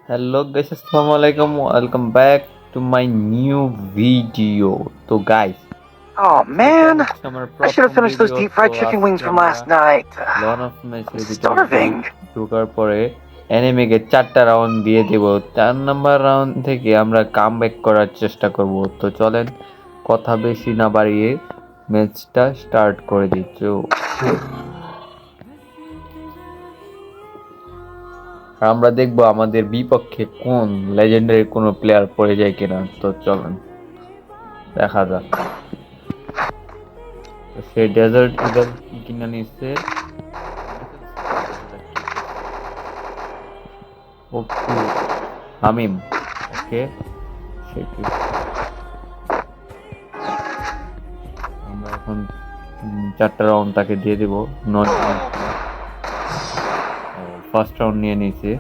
Hello guys, assalamualaikum. Welcome back to my new video. তো guys, Oh এটা man, হচ্ছে আমার I should have প্রথম finished those ভিডিও। deep তো fried chicken wings আজকে from আমরা last night. লন অফ ম্যাচের I'm ভিতরে starving. ঢোকার পরে এনিমিকে 4টা রাউন্ড দিয়ে দেব। 4 নাম্বার রাউন্ড থেকে আমরা কামব্যাক করার চেষ্টা করব। তো চলেন কথা বেশি না বাড়িয়ে ম্যাচটা স্টার্ট করে দিচ্ছি। আর আমরা দেখবো আমাদের বিপক্ষে কোন লেজেন্ডারি কোনো প্লেয়ার পড়ে যায় কিনা। তো চলেন দেখা যাক। তো সে ডেজার্ট ইগল কিনে নিচ্ছে। ওকে হামিম, ওকে সেটি আমরা এখন 4টা রাউন্ড তাকে দিয়ে দিব। ফার্স্ট রাউন্ড নিয়ে নিয়েছে।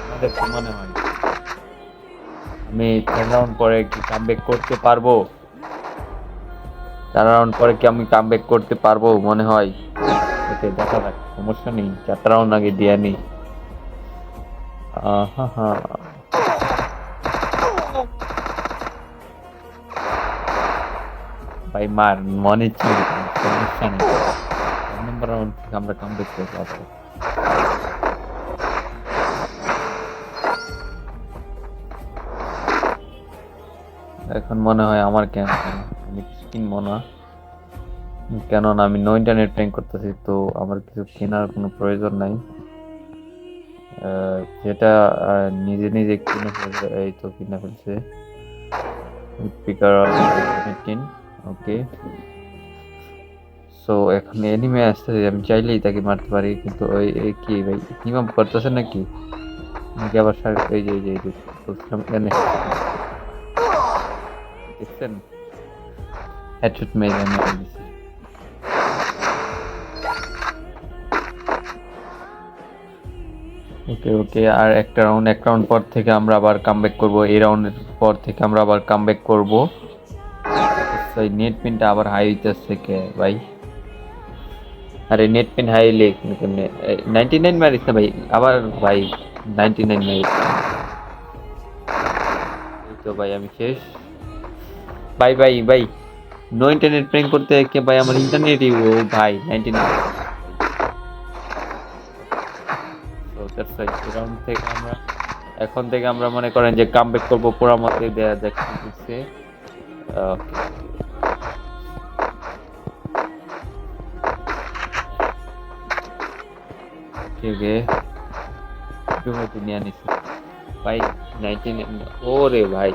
আমাদের কি মনে হয় আমি 4 রাউন্ড পরে কি কামব্যাক করতে পারবো? 4 রাউন্ড পরে কি আমি কামব্যাক করতে পারবো মনে হয়? ওকে দেখা যাক, সমস্যা নেই, 4টা রাউন্ড আগে দিয়ে নি। হা ভাই মার মনে ছিল, সমস্যা নেই, 4 নম্বর রাউন্ড থেকে আমরা কামব্যাক করতে পারবো। এখন মনে হয় আমার কেন আমি কিছু কিনবো না, কেননা আমি নো ইন্টারনেট প্ল্যান করতেছি। তো আমার কিছু কেনার কোনো প্রয়োজন নাই। যেটা নিজে নিজে কিনে ফেলছে, এই তো কিনে ফেলছে স্পিকার 18। ওকে, সো এখন এনিমে আসতেছে, আমি চাইলেই তাকে মারতে পারি, কিন্তু ওই কি ভাই টিম আপ করতেছে নাকি নাকি আবার এই যে বলছিলাম এনে দেখছেন হেডশট মেরে আমি দিছি। ওকে ওকে, আর এক রাউন্ড পর থেকে আমরা আবার কামব্যাক করব। এই রাউন্ডের পর থেকে আমরা আবার কামব্যাক করব। সেই নেট পিনটা আবার হাই হইতেছে কে ভাই? আরে নেট পিন হাই হইলে কেমনে? 99 মারিস না ভাই আবার ভাই, 99 মারিস। এই তো ভাই আমি শেষ। ভাই ভাই ভাই নো ইন্টারনেট প্রেম করতে কে ভাই, আমার ইন্টারনেটই ও ভাই 99। তো দ্যাটস রাইট, রাউন্ড থেকে আমরা এখন থেকে আমরা মনে করেন যে কামব্যাক করব পুরো মতে দেয়া দেখতেছে। ওকে ওকে ওকে নিয়ে নিছি ভাই 99। ওরে ভাই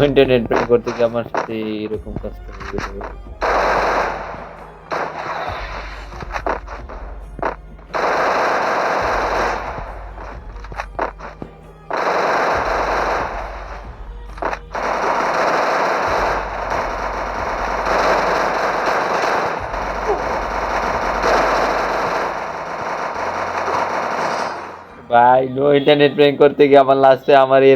ইন্টারনেট প্রেম করতে গিয়ে আমার সাথে এরকম কষ্ট হয়ে গেল। ভাই নো ইন্টারনেট প্রেম করতে গিয়ে আমার লাস্টে আমার